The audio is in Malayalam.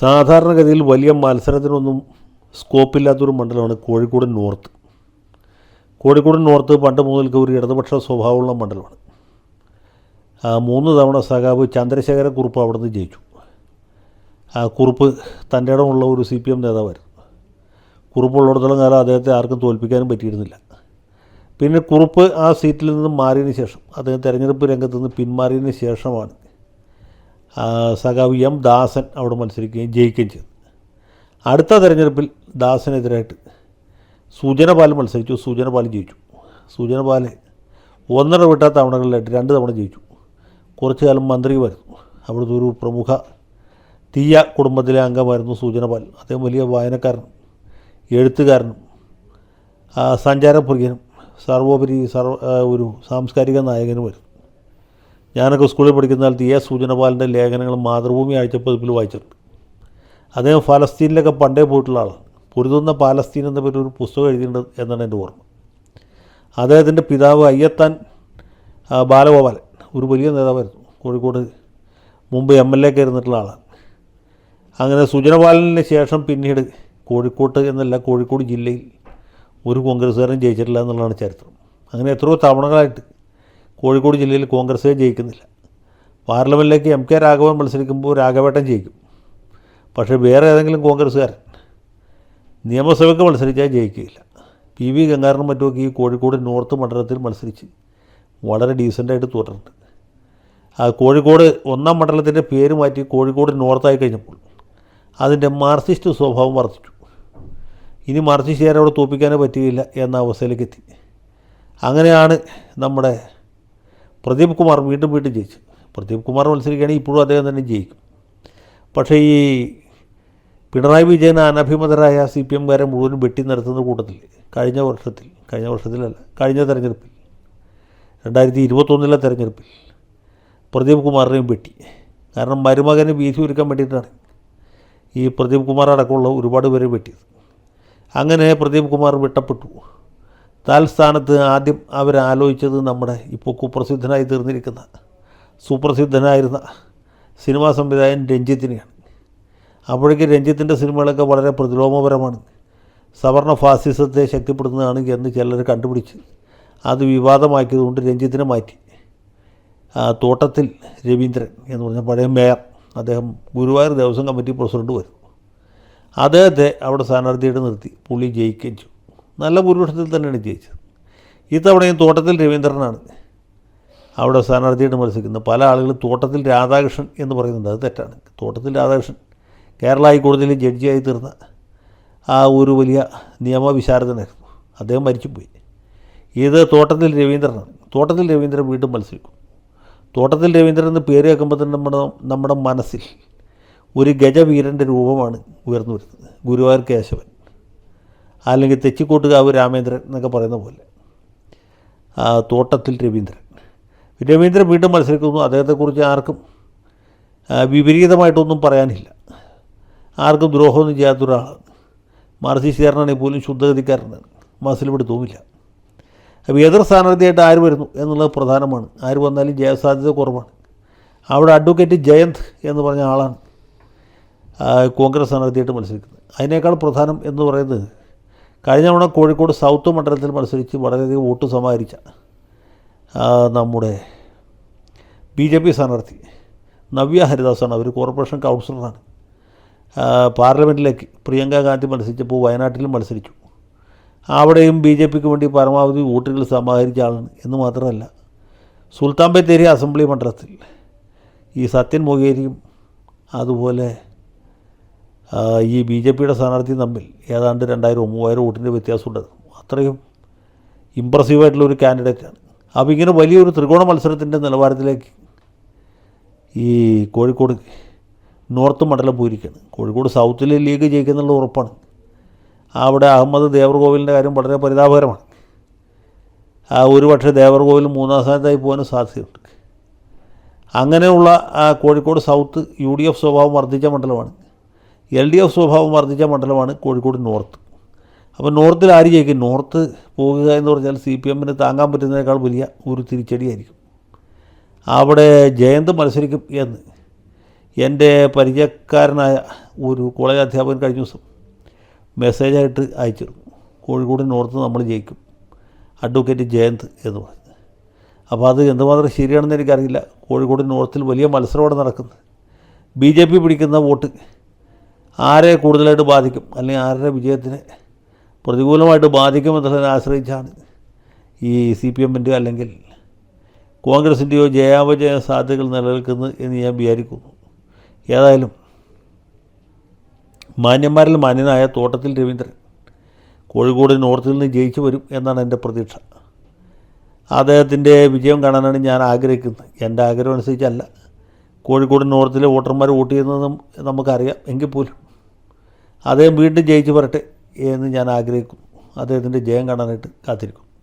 സാധാരണഗതിയിൽ വലിയ മത്സരത്തിനൊന്നും സ്കോപ്പില്ലാത്തൊരു മണ്ഡലമാണ് കോഴിക്കോട് നോർത്ത്. കോഴിക്കോട് നോർത്ത് പണ്ട് മുതൽക്ക് ഒരു ഇടതുപക്ഷ സ്വഭാവമുള്ള മണ്ഡലമാണ്. 3 തവണ സഖാവ് ചന്ദ്രശേഖരക്കുറുപ്പ് അവിടെ നിന്ന് ജയിച്ചു. കുറുപ്പ് തൻ്റെ ഇടമുള്ള ഒരു CPM നേതാവായിരുന്നു. കുറുപ്പുള്ളിടത്തോളം കാലം അദ്ദേഹത്തെ ആർക്കും തോൽപ്പിക്കാനും പറ്റിയിരുന്നില്ല. പിന്നെ കുറുപ്പ് ആ സീറ്റിൽ നിന്ന് മാറിയതിന് ശേഷം, അദ്ദേഹം തെരഞ്ഞെടുപ്പ് രംഗത്ത് നിന്ന് പിന്മാറിയതിന് ശേഷമാണ് സഖാവ് M. ദാസൻ അവിടെ മത്സരിക്കുകയും ജയിക്കുകയും ചെയ്തു. അടുത്ത തെരഞ്ഞെടുപ്പിൽ ദാസനെതിരായിട്ട് സൂചനപാൽ മത്സരിച്ചു. സൂചനപാൽ ജയിച്ചു. സൂചനപാൽ 1.5 വിട്ട തവണകളിലായിട്ട് 2 തവണ ജയിച്ചു. കുറച്ചു കാലം മന്ത്രിയുമായിരുന്നു. അവിടുത്തെ ഒരു പ്രമുഖ തീയ കുടുംബത്തിലെ അംഗമായിരുന്നു സൂചനപാൽ. അദ്ദേഹം വലിയ വായനക്കാരനും എഴുത്തുകാരനും സഞ്ചാരപ്രിയനും സർവോപരി ഒരു സാംസ്കാരിക നായകനുമായിരുന്നു. ഞാനൊക്കെ സ്കൂളിൽ പഠിക്കുന്ന കാലത്ത് സൂചനപാലിൻ്റെ ലേഖനങ്ങൾ മാതൃഭൂമി ആഴ്ചപ്പതിപ്പിൽ വായിച്ചിട്ടുണ്ട്. അദ്ദേഹം ഫലസ്തീനിലൊക്കെ പണ്ടേ പോയിട്ടുള്ള ആളാണ്. പൊരുതുന്ന പാലസ്തീൻ എന്ന പേര് ഒരു പുസ്തകം എഴുതിയിട്ടുണ്ട് എന്നാണ് എൻ്റെ ഓർമ്മ. അദ്ദേഹത്തിൻ്റെ പിതാവ് അയ്യത്താൻ ബാലഗോപാലൻ ഒരു വലിയ നേതാവായിരുന്നു. കോഴിക്കോട് മുമ്പ് MLA ഒക്കെ ഇരുന്നിട്ടുള്ള ആളാണ്. അങ്ങനെ സൂചനപാലന് ശേഷം പിന്നീട് കോഴിക്കോട്ട് എന്നല്ല, കോഴിക്കോട് ജില്ലയിൽ ഒരു കോൺഗ്രസ്സുകാരനും ജയിച്ചിട്ടില്ല എന്നുള്ളതാണ് ചരിത്രം. അങ്ങനെ എത്രയോ തവണകളായിട്ട് കോഴിക്കോട് ജില്ലയിൽ കോൺഗ്രസ്സേ ജയിക്കുന്നില്ല. പാർലമെൻറ്റിലേക്ക് MK രാഘവൻ മത്സരിക്കുമ്പോൾ രാഘവേട്ടൻ ജയിക്കും. പക്ഷേ വേറെ ഏതെങ്കിലും കോൺഗ്രസ്സുകാരൻ നിയമസഭയ്ക്ക് മത്സരിച്ചാൽ ജയിക്കുകയില്ല. PV ഗംഗാധരനും മറ്റുമൊക്കെ ഈ കോഴിക്കോട് നോർത്ത് മണ്ഡലത്തിൽ മത്സരിച്ച് വളരെ ഡീസൻ്റായിട്ട് തോറ്റിട്ടുണ്ട്. കോഴിക്കോട് 1ാം മണ്ഡലത്തിൻ്റെ പേര് മാറ്റി കോഴിക്കോട് നോർത്തായി കഴിഞ്ഞപ്പോൾ അതിൻ്റെ മാർക്സിസ്റ്റ് സ്വഭാവം വർദ്ധിച്ചു. ഇനി മാർക്സിസ്റ്റുകാരെ അവിടെ തോൽപ്പിക്കാനേ പറ്റുകയില്ല എന്ന അവസ്ഥയിലേക്ക് എത്തി. അങ്ങനെയാണ് നമ്മുടെ പ്രദീപ് കുമാർ വീണ്ടും ജയിച്ചു. പ്രദീപ് കുമാർ മത്സരിക്കുകയാണെങ്കിൽ ഇപ്പോഴും അദ്ദേഹം തന്നെ ജയിക്കും. പക്ഷേ ഈ പിണറായി വിജയൻ അനഭിമതരായ CPMകാരെ മുഴുവനും വെട്ടി നിർത്തുന്ന കൂട്ടത്തിൽ കഴിഞ്ഞ തെരഞ്ഞെടുപ്പിൽ 2021 തെരഞ്ഞെടുപ്പിൽ പ്രദീപ് കുമാറിനെയും വെട്ടി. കാരണം മരുമകന് വീതി ഒരുക്കാൻ വേണ്ടിയിട്ടാണ് ഈ പ്രദീപ് കുമാർ അടക്കമുള്ള ഒരുപാട് പേരെ വെട്ടിയത്. അങ്ങനെ പ്രദീപ് കുമാർ വെട്ടപ്പെട്ടു. തൽസ്ഥാനത്ത് ആദ്യം അവരാലോചിച്ചത് നമ്മുടെ ഇപ്പോൾ കുപ്രസിദ്ധനായി തീർന്നിരിക്കുന്ന സുപ്രസിദ്ധനായിരുന്ന സിനിമാ സംവിധായകൻ രഞ്ജിത്തിനെയാണ്. അപ്പോഴേക്ക് രഞ്ജിത്തിൻ്റെ സിനിമകളൊക്കെ വളരെ പ്രതിലോമപരമാണ്, സവർണ ഫാസിസത്തെ ശക്തിപ്പെടുത്തുന്നതാണ് എന്ന് ചിലർ കണ്ടുപിടിച്ച് അത് വിവാദമാക്കിയതുകൊണ്ട് രഞ്ജിത്തിനെ മാറ്റി. തോട്ടത്തിൽ രവീന്ദ്രൻ എന്ന് പറഞ്ഞ പഴയ മേയർ, അദ്ദേഹം ഗുരുവായൂർ ദേവസ്വം കമ്മിറ്റി പ്രസിഡന്റ് വരുന്നു. അദ്ദേഹത്തെ അവിടെ സ്ഥാനാർത്ഥിയായിട്ട് നിർത്തി. പുള്ളി ജയിക്കുകയും ചെയ്തു. നല്ല ഭൂരിപക്ഷത്തിൽ തന്നെയാണ് ജയിച്ചത്. ഇത്തവണയും തോട്ടത്തിൽ രവീന്ദ്രനാണ് അവിടെ സ്ഥാനാർത്ഥിയായിട്ട് മത്സരിക്കുന്നത്. പല ആളുകളും തോട്ടത്തിൽ രാധാകൃഷ്ണൻ എന്ന് പറയുന്നുണ്ട്. അത് തെറ്റാണ്. തോട്ടത്തിൽ രാധാകൃഷ്ണൻ കേരള ഹൈക്കോടതിയിൽ ജഡ്ജിയായി തീർന്ന ഒരു വലിയ നിയമവിശാരദനായിരുന്നു. അദ്ദേഹം മരിച്ചുപോയി. ഇത് തോട്ടത്തിൽ രവീന്ദ്രനാണ്. തോട്ടത്തിൽ രവീന്ദ്രൻ വീണ്ടും മത്സരിക്കും. തോട്ടത്തിൽ രവീന്ദ്രൻ എന്ന് പേര് കേൾക്കുമ്പോൾ തന്നെ നമ്മുടെ മനസ്സിൽ ഒരു ഗജവീരൻ്റെ രൂപമാണ് ഉയർന്നു വരുന്നത്. ഗുരുവായൂർ കേശവൻ അല്ലെങ്കിൽ തെച്ചിക്കോട്ടുകാവ് രാമേന്ദ്രൻ എന്നൊക്കെ പറയുന്ന പോലെ തോട്ടത്തിൽ രവീന്ദ്രൻ വീണ്ടും മത്സരിക്കുന്നു. അദ്ദേഹത്തെക്കുറിച്ച് ആർക്കും വിപരീതമായിട്ടൊന്നും പറയാനില്ല. ആർക്കും ദ്രോഹമൊന്നും ചെയ്യാത്തൊരാളാണ്. മാർക്സിസ്റ്റുകാരനാണെങ്കിൽ പോലും ശുദ്ധഗതിക്കാരനാണ്. മസിൽ പിടുത്തവുമില്ല. അപ്പോൾ എതിർ സ്ഥാനാർത്ഥിയായിട്ട് ആര് വരുന്നു എന്നുള്ളത് പ്രധാനമാണ്. ആര് വന്നാലും ജയസാധ്യത കുറവാണ്. അവിടെ അഡ്വക്കേറ്റ് ജയന്ത് എന്ന് പറഞ്ഞ ആളാണ് കോൺഗ്രസ് സ്ഥാനാർത്ഥിയായിട്ട് മത്സരിക്കുന്നത്. അതിനേക്കാൾ പ്രധാനം എന്ന് പറയുന്നത് കഴിഞ്ഞ തവണ കോഴിക്കോട് സൗത്ത് മണ്ഡലത്തിൽ മത്സരിച്ച് വളരെയധികം വോട്ട് സമാഹരിച്ച നമ്മുടെ BJP സ്ഥാനാർത്ഥി നവ്യ ഹരിദാസാണ്. അവർ കോർപ്പറേഷൻ കൗൺസിലറാണ്. പാർലമെൻറ്റിലേക്ക് പ്രിയങ്ക ഗാന്ധി മത്സരിച്ചപ്പോൾ വയനാട്ടിലും മത്സരിച്ചു. അവിടെയും BJPക്ക് വേണ്ടി പരമാവധി വോട്ടുകൾ സമാഹരിച്ച ആളാണ്. എന്ന് മാത്രമല്ല, സുൽത്താൻ ബത്തേരി അസംബ്ലി മണ്ഡലത്തിൽ ഈ സത്യൻ മൊകേരിയും അതുപോലെ ഈ BJPയുടെ സ്ഥാനാർത്ഥിയും തമ്മിൽ ഏതാണ്ട് 2000-3000 വോട്ടിൻ്റെ വ്യത്യാസമുണ്ടായിരുന്നു. അത്രയും ഇമ്പ്രസീവായിട്ടുള്ളൊരു കാൻഡിഡേറ്റാണ്. അപ്പോൾ ഇങ്ങനെ വലിയൊരു ത്രികോണ മത്സരത്തിൻ്റെ നിലവാരത്തിലേക്ക് ഈ കോഴിക്കോട് നോർത്ത് മണ്ഡലം പോയിരിക്കുകയാണ്. കോഴിക്കോട് സൗത്തിൽ ലീഗ് ജയിക്കുന്നുള്ള ഉറപ്പാണ്. അവിടെ അഹമ്മദ് ദേവർകോവിലിൻ്റെ കാര്യം വളരെ പരിതാപകരമാണ്. ഒരുപക്ഷെ ദേവർകോവിൽ 3ാം സ്ഥാനത്തായി പോകാനും സാധ്യതയുണ്ട്. അങ്ങനെയുള്ള കോഴിക്കോട് സൗത്ത് UDF സ്വഭാവം വർദ്ധിച്ച മണ്ഡലമാണ്. LDF സ്വഭാവം വർദ്ധിച്ച മണ്ഡലമാണ് കോഴിക്കോട് നോർത്ത്. അപ്പോൾ നോർത്തിൽ ആര് ജയിക്കും? നോർത്ത് പോകുക എന്ന് പറഞ്ഞാൽ CPMന് താങ്ങാൻ പറ്റുന്നതിനേക്കാൾ വലിയ ഒരു തിരിച്ചടിയായിരിക്കും. അവിടെ ജയന്ത് മത്സരിക്കും എന്ന് എൻ്റെ പരിചയക്കാരനായ ഒരു കോളേജ് അധ്യാപകൻ കഴിഞ്ഞ ദിവസം മെസ്സേജായിട്ട് അയച്ചിരുന്നു, കോഴിക്കോട് നോർത്ത് നമ്മൾ ജയിക്കും, അഡ്വക്കേറ്റ് ജയന്ത് എന്ന് പറഞ്ഞു. അപ്പോൾ അത് എന്തുമാത്രം ശരിയാണെന്ന് എനിക്കറിയില്ല. കോഴിക്കോട് നോർത്തിൽ വലിയ മത്സരമാണ് നടക്കുന്നത്. BJP പിടിക്കുന്ന വോട്ട് ആരെ കൂടുതലായിട്ട് ബാധിക്കും, അല്ലെങ്കിൽ ആരുടെ വിജയത്തിനെ പ്രതികൂലമായിട്ട് ബാധിക്കുമെന്നുള്ളതിനെ ആശ്രയിച്ചാണ് ഈ CPM-ൻ്റെയോ അല്ലെങ്കിൽ കോൺഗ്രസിൻ്റെയോ ജയാപജയ സാധ്യതകൾ നിലനിൽക്കുന്നത് എന്ന് ഞാൻ വിചാരിക്കുന്നു. ഏതായാലും മാന്യന്മാരിൽ മാന്യനായ തോട്ടത്തിൽ രവീന്ദ്രൻ കോഴിക്കോട് നോർത്തിൽ നിന്ന് ജയിച്ചു വരും എന്നാണ് എൻ്റെ പ്രതീക്ഷ. അദ്ദേഹത്തിൻ്റെ വിജയം കാണാനാണ് ഞാൻ ആഗ്രഹിക്കുന്നത്. എൻ്റെ ആഗ്രഹം അനുസരിച്ചല്ല കോഴിക്കോട് നോർത്തിലെ വോട്ടർമാർ വോട്ട് ചെയ്യുന്നതെന്നും നമുക്കറിയാം. എങ്കിൽ പോലും അദ്ദേഹം വീണ്ടും ജയിച്ചു വരട്ടെ എന്ന് ഞാൻ ആഗ്രഹിക്കുന്നു. അദ്ദേഹത്തിൻ്റെ ജയം കാണാനായിട്ട് കാത്തിരിക്കും.